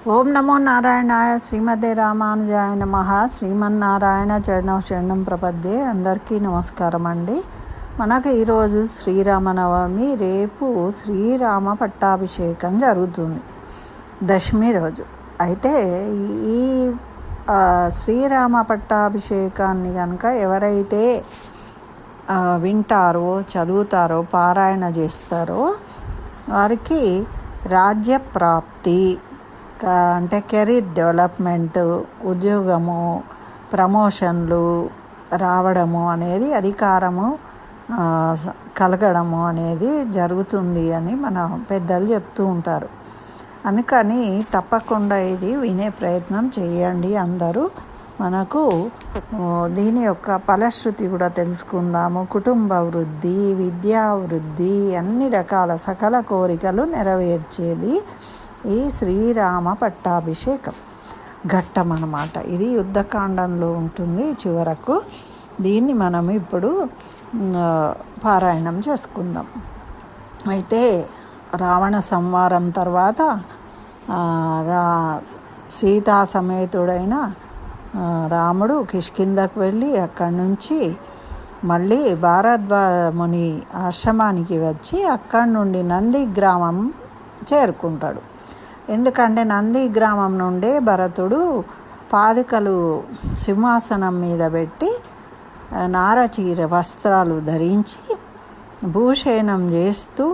ఓం నమో నారాయణాయ శ్రీమతే రామానుజాయ నమః. శ్రీమన్నారాయణ చరణం శరణం ప్రపద్యే. అందరికీ నమస్కారం అండి. మనకు ఈరోజు శ్రీరామనవమి. రేపు శ్రీరామ పట్టాభిషేకం జరుగుతుంది, దశమి రోజు. అయితే ఈ శ్రీరామ పట్టాభిషేకాన్ని కనుక ఎవరైతే వింటారో, చదువుతారో, పారాయణ చేస్తారో వారికి రాజ్యప్రాప్తి అంటే కెరీర్ డెవలప్మెంట్, ఉద్యోగము, ప్రమోషన్లు రావడము అనేది, అధికారము కలగడము అనేది జరుగుతుంది అని మన పెద్దలు చెప్తూ ఉంటారు. అందుకని తప్పకుండా ఇది వినే ప్రయత్నం చేయండి అందరూ. మనకు దీని యొక్క ఫలశ్రుతి కూడా తెలుసుకుందాము. కుటుంబ వృద్ధి, విద్యా వృద్ధి, అన్ని రకాల సకల కోరికలు నెరవేర్చేది ఈ శ్రీరామ పట్టాభిషేకం ఘట్టం అన్నమాట. ఇది యుద్ధకాండంలో ఉంటుంది చివరకు. దీన్ని మనం ఇప్పుడు పారాయణం చేసుకుందాం. అయితే రావణ సంహారం తర్వాత సీతా సమేతుడైన రాముడు కిష్కింధకు వెళ్ళి అక్కడి నుంచి మళ్ళీ భారద్వాముని ఆశ్రమానికి వచ్చి అక్కడి నుండి నంది గ్రామం చేరుకుంటాడు. ఎందుకంటే నంది గ్రామం నుండే భరతుడు పాదుకలు సింహాసనం మీద పెట్టి నారచీర వస్త్రాలు ధరించి భూషేణం చేస్తూ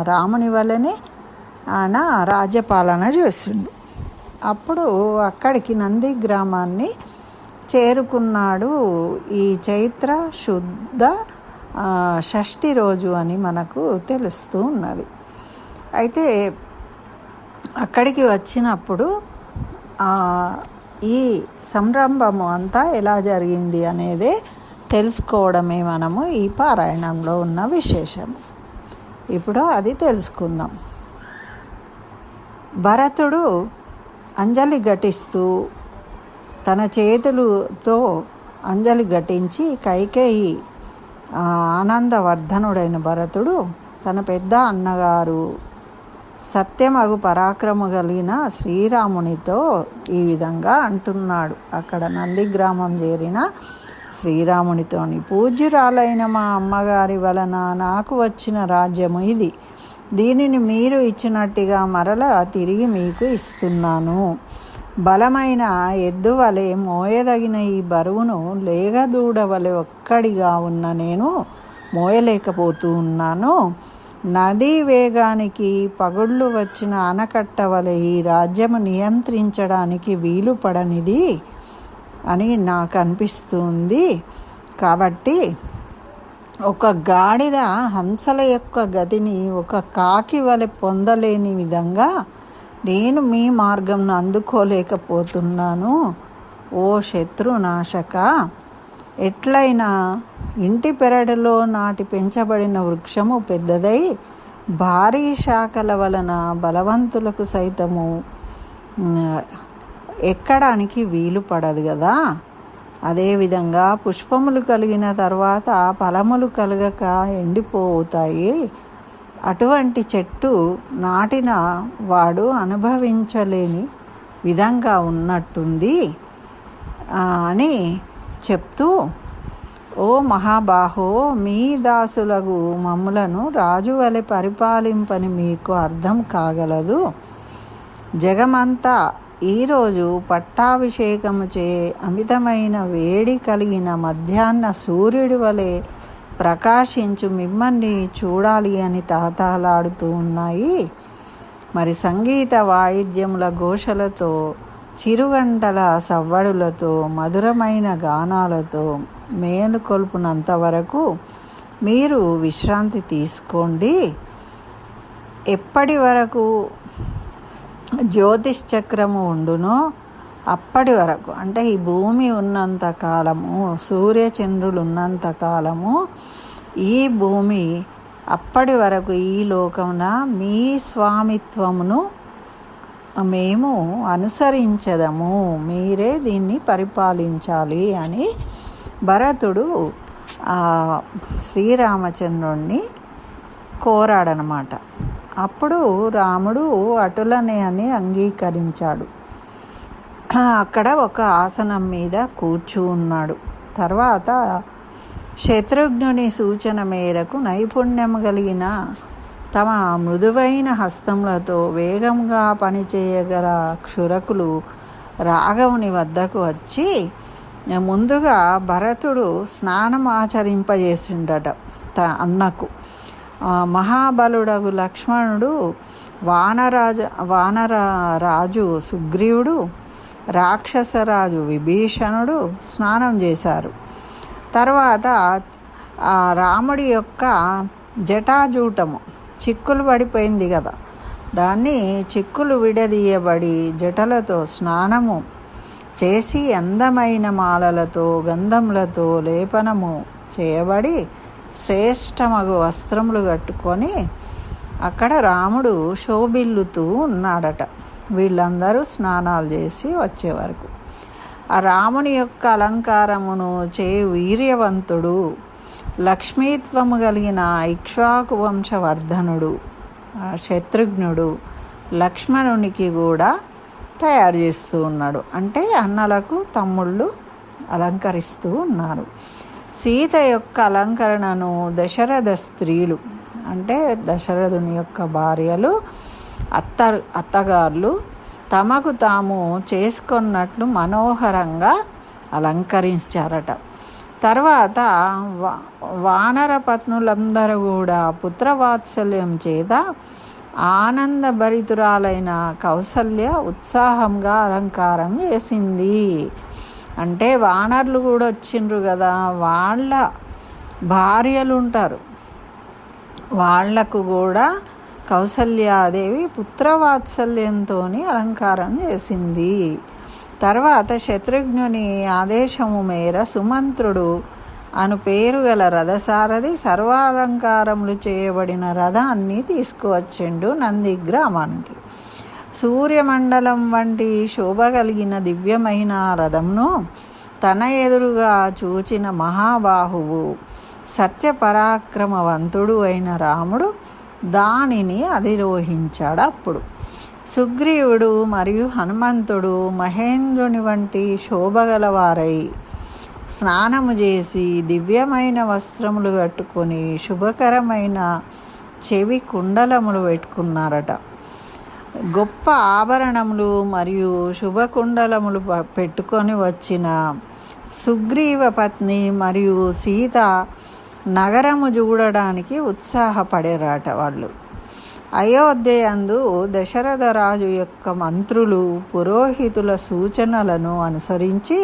రాముని వల్లనే ఆయన రాజ్యపాలన చేస్తుండు. అప్పుడు అక్కడికి నంది గ్రామాన్ని చేరుకున్నాడు. ఈ చైత్ర శుద్ధ షష్ఠి రోజు అని మనకు తెలుస్తూ ఉన్నది. అయితే అక్కడికి వచ్చినప్పుడు ఈ సంరంభము అంతా ఎలా జరిగింది అనేదే తెలుసుకోవడమే మనము ఈ పారాయణంలో ఉన్న విశేషం. ఇప్పుడు అది తెలుసుకుందాం. భరతుడు అంజలి ఘటిస్తూ తన చేతులతో అంజలి ఘటించి కైకేయి ఆనందవర్ధనుడైన భరతుడు తన పెద్ద అన్నగారు సత్యమగు పరాక్రమ కలిగిన శ్రీరామునితో ఈ విధంగా అంటున్నాడు. అక్కడ నందిగ్రామం చేరిన శ్రీరామునితోని, పూజ్యురాలైన మా అమ్మగారి వలన నాకు వచ్చిన రాజ్యము ఇది. దీనిని మీరు ఇచ్చినట్టుగా మరలా తిరిగి మీకు ఇస్తున్నాను. బలమైన ఎద్దు వలె మోయదగిన ఈ బరువును లేగదూడ వలె ఒక్కడిగా ఉన్న నేను మోయలేకపోతూ ఉన్నాను. నదీ వేగానికి పగుళ్ళు వచ్చిన ఆనకట్ట వలె ఈ రాజ్యము నియంత్రించడానికి వీలు పడనిది అని నాకు అనిపిస్తుంది. కాబట్టి ఒక గాడిద హంసల యొక్క గతిని ఒక కాకి వలె పొందలేని విధంగా నేను మీ మార్గంను అందుకోలేకపోతున్నాను. ఓ శత్రునాశక, ఎట్లయినా ఇంటి పెరడులో నాటి పెంచబడిన వృక్షము పెద్దదై భారీ శాఖల వలన బలవంతులకు సైతము ఎక్కడానికి వీలు పడదు కదా. అదేవిధంగా పుష్పములు కలిగిన తర్వాత ఫలములు కలగక ఎండిపోతాయి. అటువంటి చెట్టు నాటిన వాడు అనుభవించలేని విధంగా ఉన్నట్టుంది అని చెప్తూ, ఓ మహాబాహో, మీ దాసులకు మమ్ములను రాజు వలె పరిపాలింపని మీకు అర్థం కాగలదు. జగమంతా ఈరోజు పట్టాభిషేకముచే అమితమైన వేడి కలిగిన మధ్యాహ్న సూర్యుడి వలె ప్రకాశించు మిమ్మల్ని చూడాలి అని తహతహలాడుతూ ఉన్నాయి. మరి సంగీత వాయిద్యముల ఘోషలతో, చిరుగంటల సవ్వడులతో, మధురమైన గానాలతో మేలుకొల్పునంత వరకు మీరు విశ్రాంతి తీసుకోండి. ఎప్పటి వరకు జ్యోతిష్చక్రము ఉండునో అప్పటి వరకు, అంటే ఈ భూమి ఉన్నంత కాలము, సూర్యచంద్రులు ఉన్నంత కాలము ఈ భూమి, అప్పటి వరకు ఈ లోకమున మీ స్వామిత్వమును మేము అనుసరించదము. మీరే దీన్ని పరిపాలించాలి అని భరతుడు శ్రీరామచంద్రుణ్ణి కోరాడనమాట. అప్పుడు రాముడు అటులనే అని అంగీకరించాడు. అక్కడ ఒక ఆసనం మీద కూర్చున్నాడు. తర్వాత శత్రుఘ్నుని సూచన మేరకు నైపుణ్యం కలిగిన తమ మృదువైన హస్తములతో వేగంగా పనిచేయగల క్షురకులు రాఘవుని వద్దకు వచ్చి ముందుగా భరతుడు స్నానం ఆచరింపజేసిండట అన్నకు. మహాబలుడగు లక్ష్మణుడు, వానరరాజు సుగ్రీవుడు, రాక్షసరాజు విభీషణుడు స్నానం చేశారు. తర్వాత రాముడి యొక్క జటాజూటము చిక్కులు పడిపోయింది కదా, దాన్ని చిక్కులు విడదీయబడి జటలతో స్నానము చేసి అందమైన మాలలతో గంధములతో లేపనము చేయబడి శ్రేష్టమగు వస్త్రములు కట్టుకొని అక్కడ రాముడు శోభిల్లుతూ ఉన్నాడట. వీళ్ళందరూ స్నానాలు చేసి వచ్చే వరకు ఆ రాముని యొక్క అలంకారమును వీర్యవంతుడు, లక్ష్మీత్వము కలిగిన ఇక్ష్వాకు వంశవర్ధనుడు శత్రుఘ్నుడు లక్ష్మణునికి కూడా తయారు చేస్తూ ఉన్నాడు. అంటే అన్నలకు తమ్ముళ్ళు అలంకరిస్తూ ఉన్నారు. సీత యొక్క అలంకరణను దశరథ స్త్రీలు, అంటే దశరథుని యొక్క భార్యలు, అత్తగారులు తమకు తాము చేసుకున్నట్లు మనోహరంగా అలంకరించారట. తర్వాత వానర పత్నులందరూ కూడా పుత్రవాత్సల్యం చేత ఆనందభరితురాలైన కౌసల్య ఉత్సాహంగా అలంకారం చేసింది. అంటే వానరులు కూడా వచ్చిండ్రు కదా, వాళ్ళ భార్యలు ఉంటారు, వాళ్లకు కూడా కౌసల్యాదేవి పుత్రవాత్సల్యంతో అలంకారం చేసింది. తర్వాత శత్రుఘ్నుని ఆదేశము మేర సుమంత్రుడు అను పేరు గల రథసారథి సర్వాలంకారములు చేయబడిన రథాన్ని తీసుకువచ్చిండు నంది గ్రామానికి. సూర్యమండలం వంటి శోభ కలిగిన దివ్యమైన రథంను తన ఎదురుగా చూచిన మహాబాహువు సత్యపరాక్రమవంతుడు అయిన రాముడు దానిని అధిరోహించాడు. అప్పుడు సుగ్రీవుడు మరియు హనుమంతుడు మహేంద్రుని వంటి శోభగలవారై స్నానము చేసి దివ్యమైన వస్త్రములు కట్టుకొని శుభకరమైన చెవి కుండలములు పెట్టుకున్నారట. గొప్ప ఆభరణములు మరియు శుభకుండలములు పెట్టుకొని వచ్చిన సుగ్రీవ పత్ని మరియు సీత నగరము చూడడానికి ఉత్సాహపడేరాట. వాళ్ళు అయోధ్యందు దశరథరాజు యొక్క మంత్రులు పురోహితుల సూచనలను అనుసరించి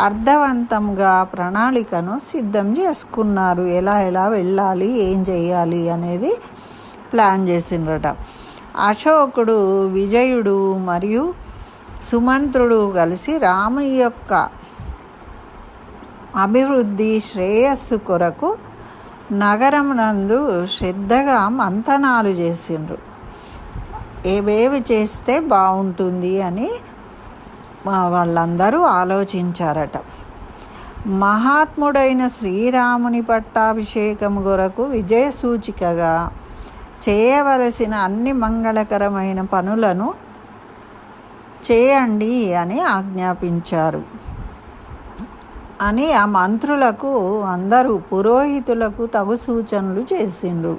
అర్థవంతంగా ప్రణాళికను సిద్ధం చేసుకున్నారు. ఎలా వెళ్ళాలి, ఏం చేయాలి అనేది ప్లాన్ చేసిండ్రట. అశోకుడు, విజయుడు మరియు సుమంత్రుడు కలిసి రాముని యొక్క అభివృద్ధి శ్రేయస్సు కొరకు నగరమునందు శ్రద్ధగా మంతనాలు చేసిండ్రు. ఏవేవి చేస్తే బాగుంటుంది అని వాళ్ళందరూ ఆలోచించారట. మహాత్ముడైన శ్రీరాముని పట్టాభిషేకం కొరకు విజయ సూచికగా చేయవలసిన అన్ని మంగళకరమైన పనులను చేయండి అని ఆజ్ఞాపించారు అని ఆ మంత్రులకు అందరూ పురోహితులకు తగు సూచనలు చేసిండ్రు.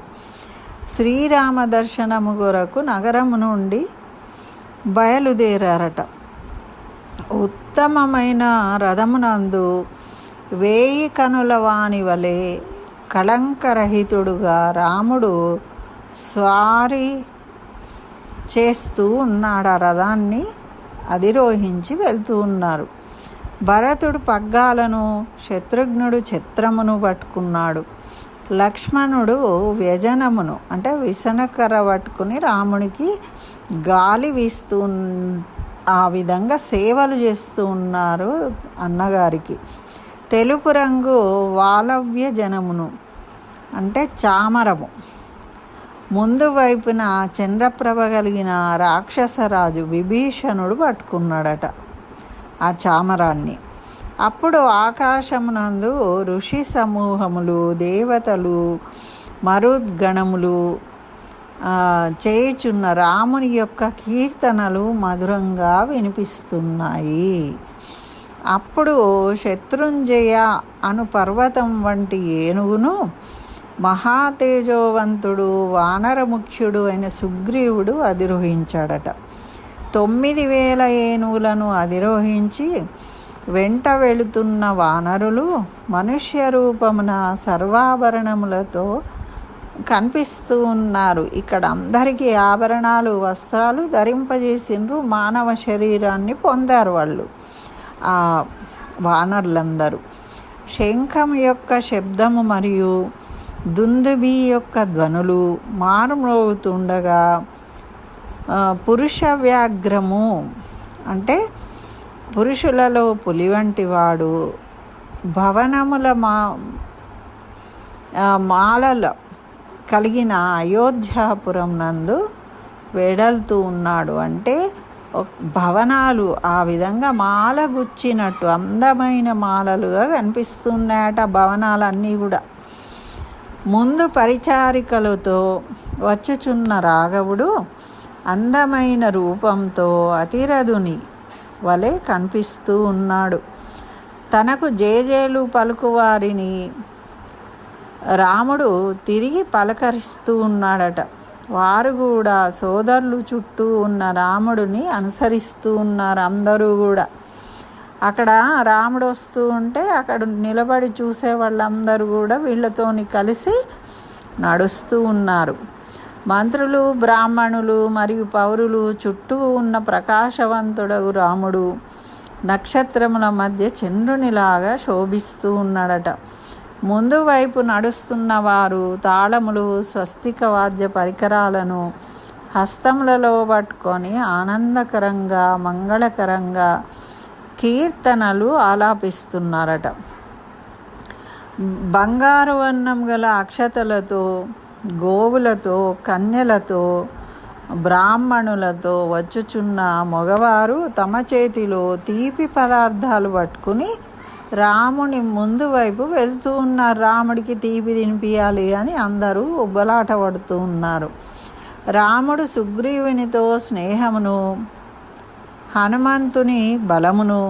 శ్రీరామ దర్శనము కొరకు నగరము నుండి బయలుదేరారట. ఉత్తమమైన రథమునందు 1000 కనుల వాని వలె కళంకరహితుడుగా రాముడు స్వారీ చేస్తూ ఉన్నాడు. ఆ రథాన్ని అధిరోహించి వెళ్తూ ఉన్నారు. భరతుడు పగ్గాలను, శత్రుఘ్నుడు ఛత్రమును పట్టుకున్నాడు. లక్ష్మణుడు వ్యజనమును అంటే విసనకర్ర పట్టుకుని రామునికి గాలి వీస్తూ ఆ విధంగా సేవలు చేస్తూ ఉన్నారు అన్నగారికి. తెలుపు రంగు వాలవ్య జనమును అంటే చామరము ముందు వైపున చంద్రప్రభ కలిగిన రాక్షసరాజు విభీషణుడు పట్టుకున్నాడట ఆ చామరాన్ని. అప్పుడు ఆకాశమునందు ఋషి సమూహములు, దేవతలు, మరుద్గణములు చేయుచున్న రాముని యొక్క కీర్తనలు మధురంగా వినిపిస్తున్నాయి. అప్పుడు శత్రుంజయ అను పర్వతం వంటి ఏనుగును మహాతేజోవంతుడు వానరముఖ్యుడు అయిన సుగ్రీవుడు అధిరోహించాడట. 9,000 ఏనుగులను అధిరోహించి వెంట వెళుతున్న వానరులు మనుష్య రూపమున సర్వాభరణములతో కనిపిస్తూ ఉన్నారు. ఇక్కడ అందరికీ ఆభరణాలు, వస్త్రాలు ధరింపజేసిండ్రు. మానవ శరీరాన్ని పొందారు వాళ్ళు, ఆ వానరులందరూ. శంఖం యొక్క శబ్దము మరియు దుందుబి యొక్క ధ్వనులు మారుమ్రోగుతుండగా పురుష వ్యాఘ్రము అంటే పురుషులలో పులి వంటి వాడు భవనముల మాలల కలిగిన అయోధ్యాపురం నందు వెడల్తూ ఉన్నాడు. అంటే భవనాలు ఆ విధంగా మాల గుచ్చినట్టు అందమైన మాలలుగా కనిపిస్తున్నాయట భవనాలన్నీ కూడా. ముందు పరిచారికలతో వచ్చుచున్న రాఘవుడు అందమైన రూపంతో అతిరథుని వలె కనిపిస్తూ ఉన్నాడు. తనకు జేజేలు పలుకువారిని రాముడు తిరిగి పలకరిస్తూ ఉన్నాడట. వారు కూడా సోదరులు చుట్టూ ఉన్న రాముడిని అనుసరిస్తూ ఉన్నారు. అందరూ కూడా అక్కడ రాముడు వస్తూ ఉంటే అక్కడ నిలబడి చూసే వాళ్ళందరూ కూడా వీళ్ళతోని కలిసి నడుస్తూ ఉన్నారు. మంత్రులు, బ్రాహ్మణులు మరియు పౌరులు చుట్టూ ఉన్న ప్రకాశవంతుడగు రాముడు నక్షత్రముల మధ్య చంద్రునిలాగా శోభిస్తూ ఉన్నాడట. ముందు వైపు నడుస్తున్న వారు తాళములు, స్వస్తిక వాద్య పరికరాలను హస్తములలో పట్టుకొని ఆనందకరంగా, మంగళకరంగా కీర్తనలు ఆలాపిస్తున్నారట. బంగారు వర్ణం గల అక్షతలతో, గోవులతో, కన్యలతో, బ్రాహ్మణులతో వచ్చుచున్న మగవారు తమ చేతిలో తీపి పదార్థాలు పట్టుకుని రాముని ముందు వైపు వెళ్తూ ఉన్నారు. రాముడికి తీపి తినిపించాలి అని అందరూ ఉబ్బలాట పడుతూ ఉన్నారు. రాముడు సుగ్రీవునితో స్నేహమును, హనుమంతుని బలమును,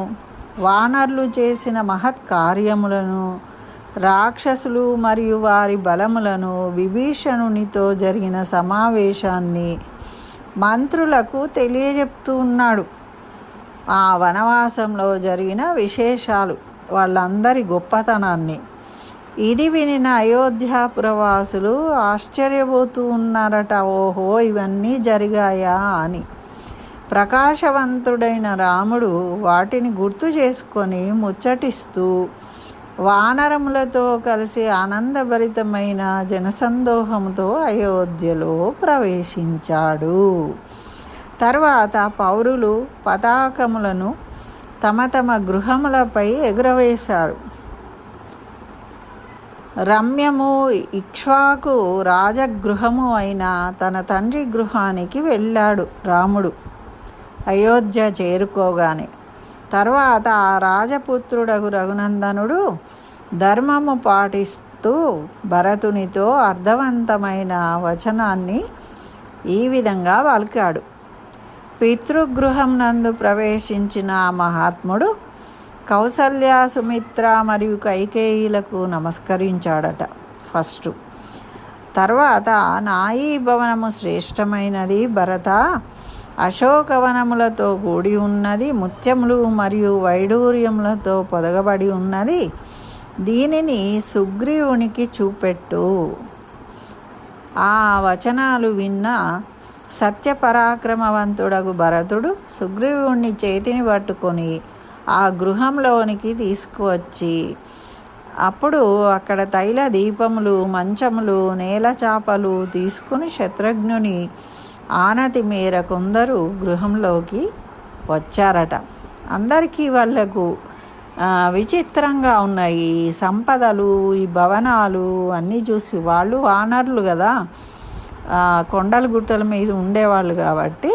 వానరులు చేసిన మహత్ కార్యములను, రాక్షసులు మరియు వారి బలములను, విభీషణునితో జరిగిన సమావేశాన్ని మంత్రులకు తెలియజెప్తూ ఉన్నాడు. ఆ వనవాసంలో జరిగిన విశేషాలు, వాళ్ళందరి గొప్పతనాన్ని. ఇది వినిన అయోధ్యాపురవాసులు ఆశ్చర్యపోతూ ఉన్నారట. ఓహో, ఇవన్నీ జరిగాయా అని. ప్రకాశవంతుడైన రాముడు వాటిని గుర్తు చేసుకొని ముచ్చటిస్తూ వానరములతో కలిసి ఆనందభరితమైన జనసందోహంతో అయోధ్యలో ప్రవేశించాడు. తర్వాత పౌరులు పతాకములను తమ తమ గృహములపై ఎగురవేశారు. రమ్యము ఇక్ష్వాకు రాజగృహము అయిన తన తండ్రి గృహానికి వెళ్ళాడు రాముడు అయోధ్య చేరుకోగానే. తర్వాత ఆ రాజపుత్రుడగు రఘునందనుడు ధర్మము పాటిస్తూ భరతునితో అర్థవంతమైన వచనాన్ని ఈ విధంగా పలికాడు. పితృగృహం నందు ప్రవేశించిన మహాత్ముడు కౌసల్య, సుమిత్ర మరియు కైకేయిలకు నమస్కరించాడట ఫస్ట్. తర్వాత నాయీ భవనము శ్రేష్టమైనది భరత, అశోకవనములతో కూడి ఉన్నది, ముత్యములు మరియు వైడూర్యములతో పొదగబడి ఉన్నది. దీనిని సుగ్రీవునికి చూపెట్టు. ఆ వచనాలు విన్న సత్యపరాక్రమవంతుడగు భరతుడు సుగ్రీవుని చేతిని పట్టుకొని ఆ గృహంలోనికి తీసుకువచ్చి అప్పుడు అక్కడ తైల దీపములు, మంచములు, నేల చాపలు తీసుకుని శత్రుఘ్నుని ఆనతి మేర కొందరు గృహంలోకి వచ్చారట. అందరికీ వాళ్లకు విచిత్రంగా ఉన్నాయి ఈ సంపదలు, ఈ భవనాలు అన్నీ చూసి. వాళ్ళు వానరులు కదా, కొండల గుట్టల మీద ఉండేవాళ్ళు కాబట్టి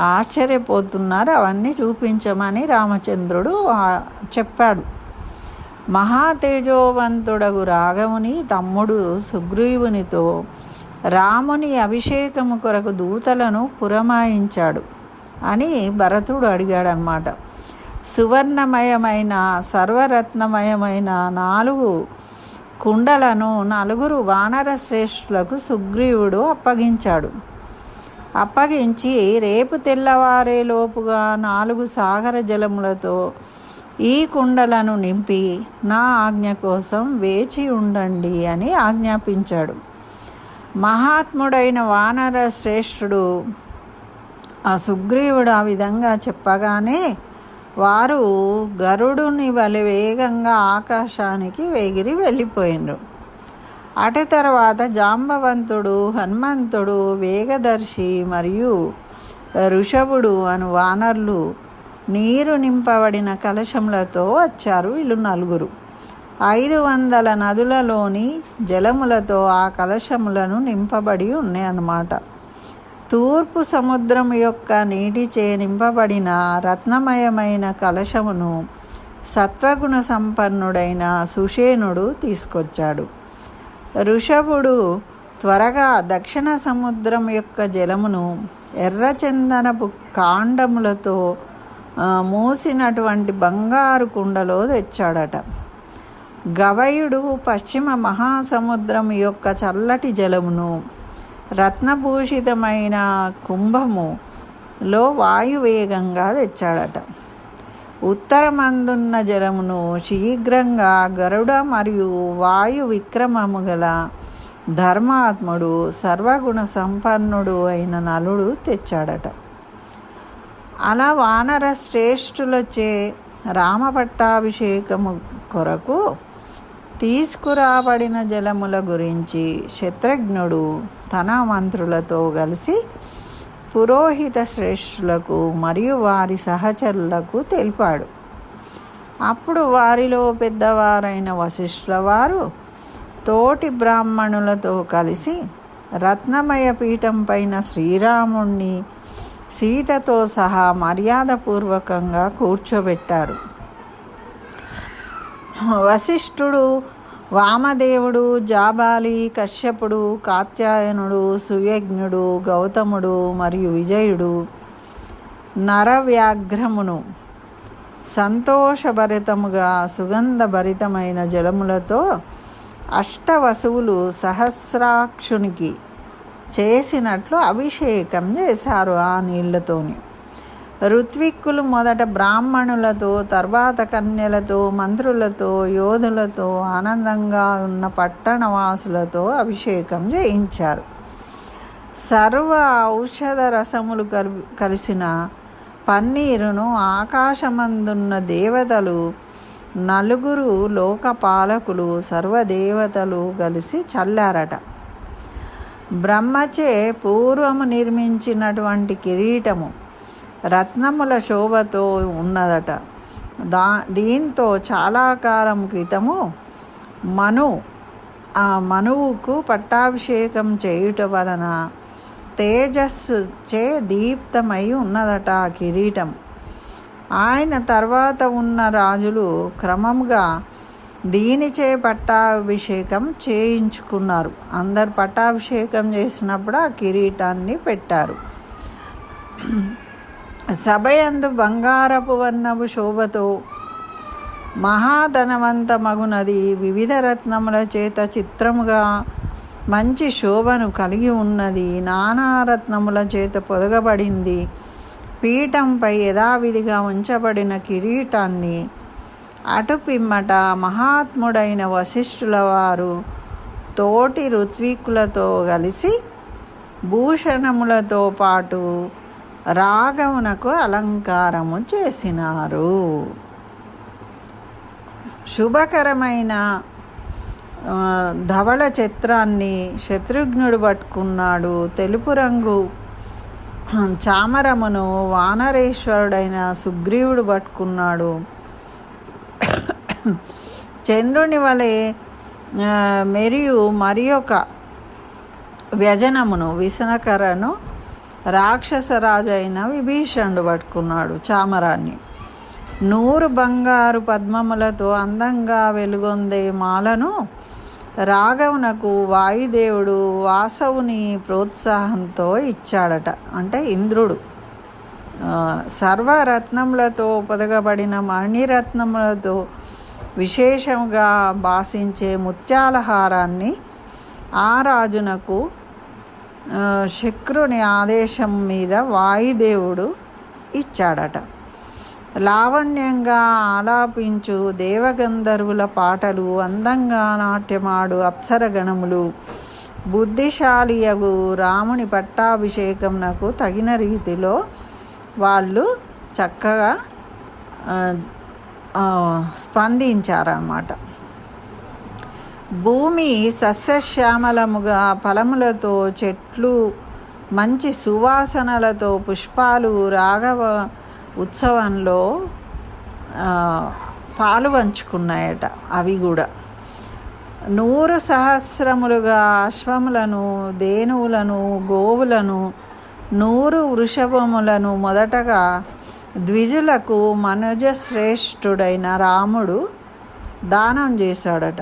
ఆశ్చర్యపోతున్నారు. అవన్నీ చూపించమని రామచంద్రుడు చెప్పాడు. మహాతేజోవంతుడగు రాఘవుని తమ్ముడు సుగ్రీవునితో రాముని అభిషేకము కొరకు దూతలను పురమాయించాడు అని భరతుడు అడిగాడనమాట. సువర్ణమయమైన సర్వరత్నమయమైన 4 కుండలను 4 వానర శ్రేష్ఠులకు సుగ్రీవుడు అప్పగించి రేపు తెల్లవారేలోపుగా 4 సాగర జలములతో ఈ కుండలను నింపి నా ఆజ్ఞ కోసం వేచి ఉండండి అని ఆజ్ఞాపించాడు. మహాత్ముడైన వానర శ్రేష్ఠుడు ఆ సుగ్రీవుడు ఆ విధంగా చెప్పగానే వారు గరుడుని వలె వేగంగా ఆకాశానికి ఎగిరి వెళ్ళిపోయినరు. అటు తర్వాత జాంబవంతుడు, హనుమంతుడు, వేగదర్శి మరియు ఋషభుడు అను వానరులు నీరు నింపబడిన కలశములతో వచ్చారు. వీళ్ళు 4 500 నదులలోని జలములతో ఆ కలశములను నింపబడి ఉన్నాయన్నమాట. తూర్పు సముద్రం యొక్క నీటిచే నింపబడిన రత్నమయమైన కలశమును సత్వగుణ సంపన్నుడైన సుషేనుడు తీసుకొచ్చాడు. ఋషభుడు త్వరగా దక్షిణ సముద్రం యొక్క జలమును ఎర్రచందనపు కాండములతో మూసినటువంటి బంగారు కుండలో తెచ్చాడట. గవయుడు పశ్చిమ మహాసముద్రం యొక్క చల్లటి జలమును రత్నభూషితమైన కుంభములో వాయువేగంగా తెచ్చాడట. ఉత్తరమందున్న జలమును శీఘ్రంగా గరుడ మరియు వాయు విక్రమము గల ధర్మాత్ముడు సర్వగుణ సంపన్నుడు అయిన నలుడు తెచ్చాడట. అలా వానర శ్రేష్ఠులచే రామపట్టాభిషేకము కొరకు తీసుకురాబడిన జలముల గురించి శత్రుఘ్నుడు తన మంత్రులతో కలిసి పురోహిత శ్రేష్ఠులకు మరియు వారి సహచరులకు తెలిపాడు. అప్పుడు వారిలో పెద్దవారైన వశిష్ఠుల వారు తోటి బ్రాహ్మణులతో కలిసి రత్నమయ పీఠం పైన శ్రీరాముణ్ణి సీతతో సహా మర్యాదపూర్వకంగా కూర్చోబెట్టారు. వశిష్ఠుడు, వామదేవుడు, జాబాలి, కశ్యపుడు, కాత్యాయనుడు, సుయజ్ఞుడు, గౌతముడు మరియు విజయుడు నరవ్యాఘ్రమును సంతోషభరితముగా సుగంధభరితమైన జలములతో అష్టవసువులు సహస్రాక్షునికి చేసినట్లు అభిషేకం చేశారు. ఆ నీళ్లతోని ఋత్విక్కులు మొదట బ్రాహ్మణులతో, తర్వాత కన్యలతో, మంత్రులతో, యోధులతో, ఆనందంగా ఉన్న పట్టణవాసులతో అభిషేకం చేయించారు. సర్వ ఔషధ రసములు కలిసిన పన్నీరును ఆకాశమందున్న దేవతలు, 4 లోకపాలకులు, సర్వదేవతలు కలిసి చల్లారట. బ్రహ్మచే పూర్వము నిర్మించినటువంటి కిరీటము రత్నముల శోభతో ఉన్నదట. దీంతో చాలా కాలం క్రితము మనువుకు పట్టాభిషేకం చేయుట వలన తేజస్సు చే దీప్తమై ఉన్నదట ఆ కిరీటం. ఆయన తర్వాత ఉన్న రాజులు క్రమంగా దీనిచే పట్టాభిషేకం చేయించుకున్నారు. అందరు పట్టాభిషేకం చేసినప్పుడు ఆ కిరీటాన్ని పెట్టారు. సభయందు బంగారపు వర్ణపు శోభతో మహాధనవంతమగునది వివిధ రత్నముల చేత చిత్రముగా మంచి శోభను కలిగి ఉన్నది. నానా రత్నముల చేత పొదగబడింది. పీఠంపై యథావిధిగా ఉంచబడిన కిరీటాన్ని అటు పిమ్మట మహాత్ముడైన వశిష్ఠుల వారు తోటి ఋత్వికులతో కలిసి భూషణములతో పాటు రాగమునకు అలంకారము చేసినారు. శుభకరమైన ధవళ చిత్రాన్ని శత్రుఘ్నుడు పట్టుకున్నాడు. తెలుపు రంగు చామరమును వానరేశ్వరుడైన సుగ్రీవుడు పట్టుకున్నాడు. చంద్రుని వలె మరియు మరి ఒక వ్యజనమును విసనకరను రాక్షసరాజు అయిన విభీషణుడు పట్టుకున్నాడు. చామరాన్ని 100 బంగారు పద్మములతో అందంగా వెలుగొందే మాలను రాఘవునకు వాయుదేవుడు వాసవుని ప్రోత్సాహంతో ఇచ్చాడట. అంటే ఇంద్రుడు సర్వరత్నములతో పొదగబడిన మణిరత్నములతో విశేషంగా భాషించే ముత్యాల హారాన్ని ఆ రాజునకు శక్రుని ఆదేశం మీద వాయుదేవుడు ఇచ్చాడట. లావణ్యంగా ఆలాపించు దేవగంధర్వుల పాటలు, అందంగా నాట్యమాడు అప్సరగణములు, బుద్ధిశాలియగు రాముని పట్టాభిషేకంనకు తగిన రీతిలో వాళ్ళు చక్కగా స్పందించారన్నమాట. భూమి సస్యశ్యామలముగా ఫలములతో, చెట్లు మంచి సువాసనలతో, పుష్పాలు రాఘవ ఉత్సవంలో పాలు పంచుకున్నాయట. అవి కూడా 100 సహస్రములుగా అశ్వములను, ధేనువులను, గోవులను, 100 వృషభములను మొదటగా ద్విజులకు మనుజశ్రేష్ఠుడైన రాముడు దానం చేశాడట.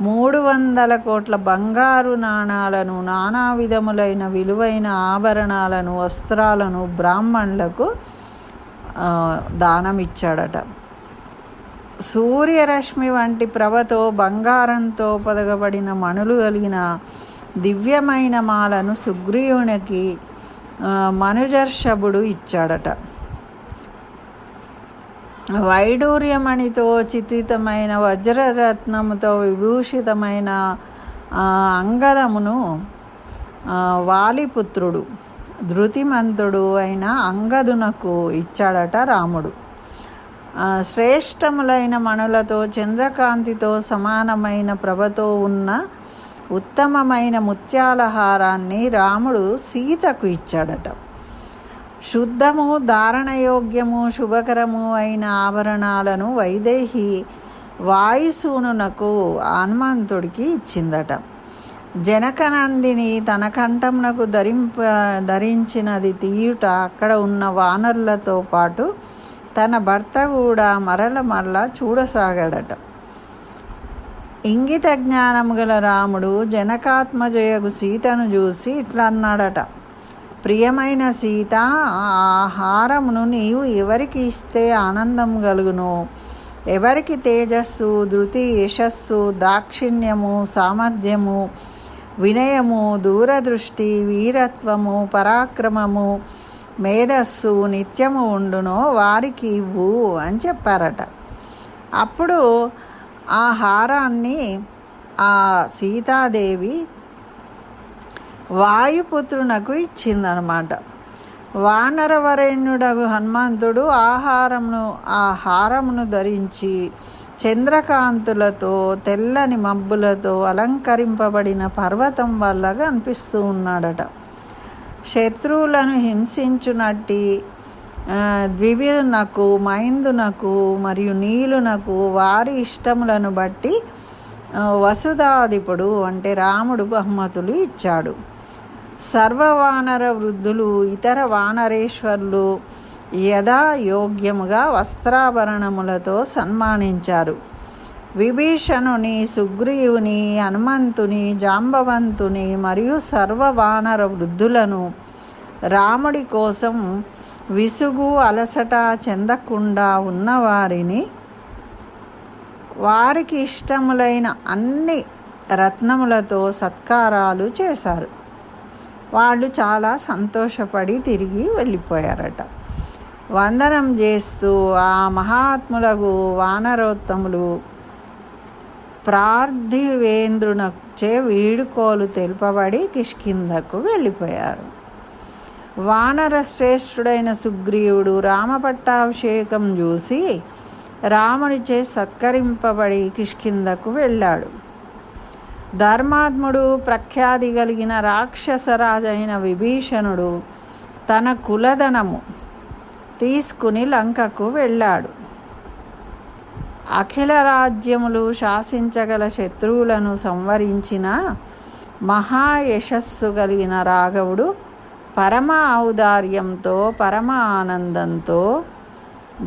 300 కోట్ల బంగారు నాణాలను, నానా విధములైన విలువైన ఆభరణాలను, వస్త్రాలను బ్రాహ్మణులకు దానం ఇచ్చాడట. సూర్యరశ్మి వంటి ప్రభతో బంగారంతో పొదగబడిన మణులు కలిగిన దివ్యమైన మాలను సుగ్రీవునికి మనుజర్షభుడు ఇచ్చాడట. వైడూర్యమణితో చిత్రితమైన వజ్రరత్నముతో విభూషితమైన అంగదమును వాలిపుత్రుడు ధృతిమంతుడు అయిన అంగదునకు ఇచ్చాడట రాముడు. శ్రేష్టములైన మణులతో, చంద్రకాంతితో సమానమైన ప్రభతో ఉన్న ఉత్తమమైన ముత్యాల హారాన్ని రాముడు సీతకు ఇచ్చాడట. శుద్ధము, ధారణయోగ్యము, శుభకరము అయిన ఆభరణాలను వైదేహి వాయుసూనునకు హనుమంతుడికి ఇచ్చిందట. జనకనందిని తన కంఠమునకు ధరించినది తీయుట అక్కడ ఉన్న వానరులతో పాటు తన భర్త కూడా మరల చూడసాగాడట. ఇంగిత జ్ఞానము గల రాముడు జనకాత్మజయగు సీతను చూసి ఇట్లా అన్నాడట: ప్రియమైన సీత, ఆ హారమును నీవు ఎవరికి ఇస్తే ఆనందం కలుగును? ఎవరికి తేజస్సు, ధృతి, యశస్సు, దాక్షిణ్యము, సామర్థ్యము, వినయము, దూరదృష్టి, వీరత్వము, పరాక్రమము, మేధస్సు నిత్యము ఉండునో వారికి ఇవ్వు అని చెప్పారట. అప్పుడు ఆ హారాన్ని ఆ సీతాదేవి వాయుపుత్రునకు ఇచ్చిందనమాట. వానరవరేణ్యుడగు హనుమంతుడు ఆ హారమును ధరించి చంద్రకాంతులతో, తెల్లని మబ్బులతో అలంకరింపబడిన పర్వతం వల్లగా అనిపిస్తూ ఉన్నాడట. శత్రువులను హింసించునట్టి ద్వివిధునకు, మైందునకు మరియు నీలునకు వారి ఇష్టములను బట్టి వసుధాధిపుడు అంటే రాముడు బహుమతులు ఇచ్చాడు. సర్వవానర వృద్ధులు, ఇతర వానరేశ్వరులు యథాయోగ్యముగా వస్త్రాభరణములతో సన్మానించారు. విభీషణుని, సుగ్రీవుని, హనుమంతుని, జాంబవంతుని మరియు సర్వవానర వృద్ధులను రాముడి కోసం విసుగు, అలసట చెందకుండా ఉన్నవారిని వారికి ఇష్టములైన అన్ని రత్నములతో సత్కారాలు చేశారు. వాళ్ళు చాలా సంతోషపడి తిరిగి వెళ్ళిపోయారట. వందనం చేస్తూ ఆ మహాత్ములకు వానరోత్తములు ప్రార్థివేంద్రునచే వీడుకోలు తెలుపబడి కిష్కింధకు వెళ్ళిపోయారు. వానర శ్రేష్ఠుడైన సుగ్రీవుడు రామపట్టాభిషేకం చూసి రామునిచే సత్కరింపబడి కిష్కింధకు వెళ్ళాడు. ధర్మాత్ముడు, ప్రఖ్యాతి కలిగిన రాక్షసరాజైన విభీషణుడు తన కులధనము తీసుకుని లంకకు వెళ్ళాడు. అఖిల రాజ్యములు శాసించగల శత్రువులను సంవరించిన మహాయశస్సు కలిగిన రాఘవుడు పరమ ఔదార్యంతో, పరమ ఆనందంతో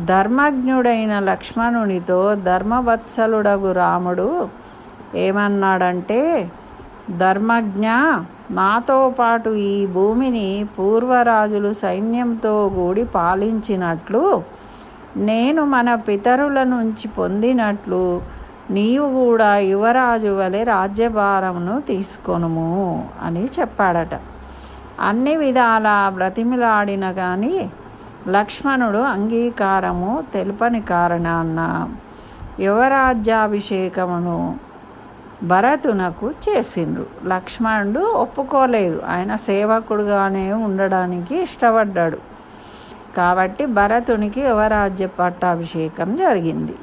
ధర్మజ్ఞుడైన లక్ష్మణునితో ధర్మవత్సలుడగు రాముడు ఏమన్నాడంటే, ధర్మజ్ఞ, నాతో పాటు ఈ భూమిని పూర్వరాజులు సైన్యంతో కూడి పాలించినట్లు, నేను మన పితరుల నుంచి పొందినట్లు నీవు కూడా యువరాజు వలె రాజ్యభారమును తీసుకొనుము అని చెప్పాడట. అన్ని విధాలా బ్రతిమిలాడిన కానీ లక్ష్మణుడు అంగీకారము తెలుపని కారణాన యువరాజ్యాభిషేకమును భరతునకు చేసిండ్రు. లక్ష్మణుడు ఒప్పుకోలేదు, ఆయన సేవకుడుగానే ఉండడానికి ఇష్టపడ్డాడు. కాబట్టి భరతునికి యువరాజ్య పట్టాభిషేకం జరిగింది.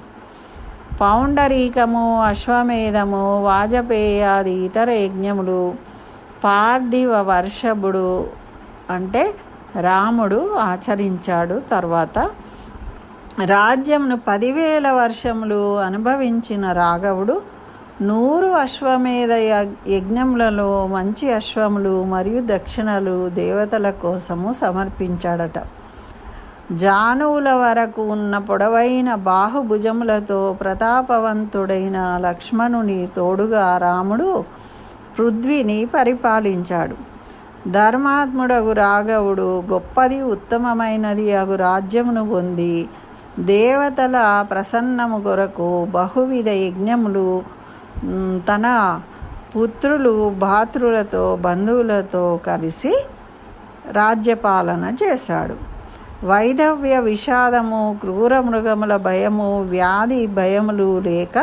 పౌండరీకము, అశ్వమేధము, వాజపేయాది ఇతర యజ్ఞములు పార్థివ వర్షభుడు అంటే రాముడు ఆచరించాడు. తర్వాత రాజ్యమును 10,000 వర్షములు అనుభవించిన రాఘవుడు 100 అశ్వమేధ యజ్ఞములలో మంచి అశ్వములు మరియు దక్షిణలు దేవతల కోసము సమర్పించాడట. జానువుల వరకు ఉన్న పొడవైన బాహుభుజములతో ప్రతాపవంతుడైన లక్ష్మణుని తోడుగా రాముడు పృథ్వీని పరిపాలించాడు. ధర్మాత్ముడగు రాఘవుడు గొప్పది ఉత్తమమైనది అగు రాజ్యమును పొంది దేవతల ప్రసన్నము కొరకు బహువిధ యజ్ఞములు తన పుత్రులు భాతృలతో బంధువులతో కలిసి రాజ్యపాలన చేశాడు. వైధవ్య విషాదము, క్రూర మృగముల భయము, వ్యాధి భయములు లేక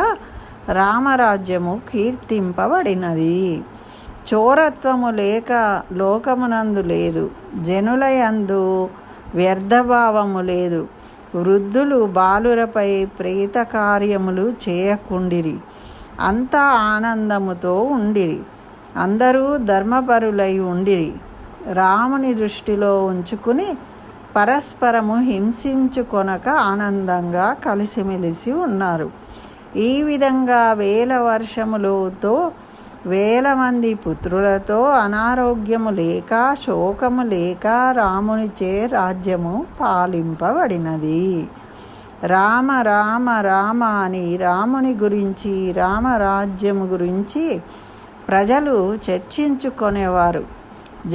రామరాజ్యము కీర్తింపబడినది. చోరత్వము లేక లోకమునందు లేదు, జనులయందు వ్యర్థభావము లేదు. వృద్ధులు బాలురపై ప్రేత కార్యములు చేయకుండిరి, అంతా ఆనందముతో ఉండిరి, అందరూ ధర్మపరులై ఉండిరి. రాముని దృష్టిలో ఉంచుకుని పరస్పరము హింసించుకొనక ఆనందంగా కలిసిమెలిసి ఉన్నారు. ఈ విధంగా 1000 వర్షములతో 1000 మంది పుత్రులతో అనారోగ్యము లేక శోకము లేక రామునిచే రాజ్యము పాలింపబడినది. రామ రామ రామ అని రాముని గురించి, రామరాజ్యము గురించి ప్రజలు చర్చించుకొనేవారు.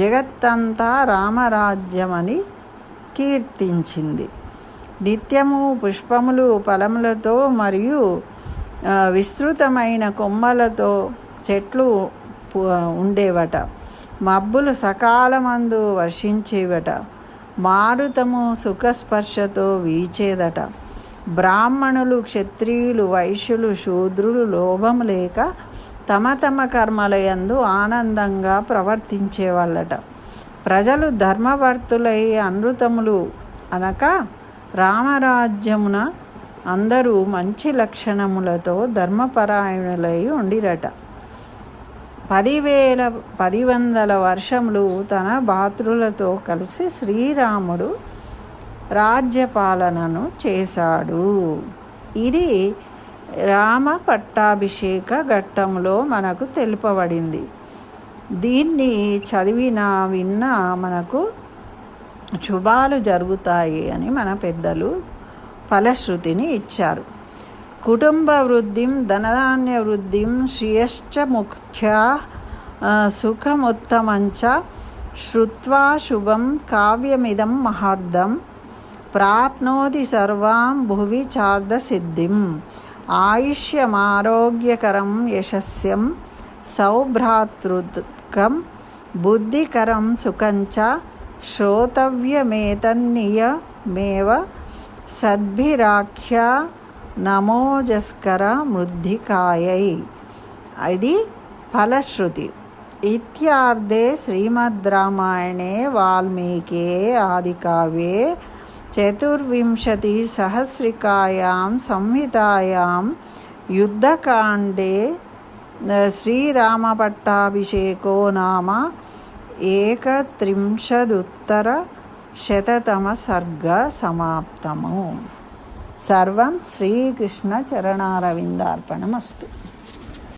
జగత్తంతా రామరాజ్యమని కీర్తించింది. నిత్యము పుష్పములు ఫలములతో మరియు విస్తృతమైన కొమ్మలతో చెట్లు ఉండేవట. మబ్బులు సకాలమందు వర్షించేవట. మారుతము సుఖస్పర్శతో వీచేదట. బ్రాహ్మణులు, క్షత్రియులు, వైశ్యులు, శూద్రులు లోభము లేక తమ తమ కర్మలయందు ఆనందంగా ప్రవర్తించేవాళ్ళట. ప్రజలు ధర్మవర్తులై అనృతములు అనక రామరాజ్యమున అందరూ మంచి లక్షణములతో ధర్మపరాయణులై ఉండిరట. 10,100 వర్షములు తన భాతృలతో కలిసి శ్రీరాముడు రాజ్యపాలనను చేశాడు. ఇది రామ పట్టాభిషేక ఘట్టంలో మనకు తెలుపబడింది. దీన్ని చదివినా విన్నా మనకు శుభాలు జరుగుతాయి అని మన పెద్దలు ఫలశ్రుతిని ఇచ్చారు. కుటుంబ వృద్ధిం ధనధాన్య వృద్ధిం శ్రియశ్చ ముఖ్యా సుఖముత్తమంచ శ్రుత్వా శుభం కావ్యమిదం మహార్థం ప్రాప్నోతి సర్వాం భువి చార్ద సిద్ధిం ఆయుష్యమారోగ్యకరం యశస్యం సౌభ్రాతృకం బుద్ధికరం సుఖంచ శ్రోతవ్యమేతన్నియమేవ సద్భిరాఖ్యా నమోజస్కర మృద్ధికాయై. ఇది ఫలశ్రుతి. ఇత్యార్ధే శ్రీమద్ రామాయణే వాల్మీకే ఆదికావ్యే 24 సహస్రికాయాం సంహితాయాం యుద్ధకాండే శ్రీరామపట్టాభిషేకో నామ 31 సర్గ సమాప్తము. సర్వం శ్రీకృష్ణ చరణారవిందార్పణమస్తు.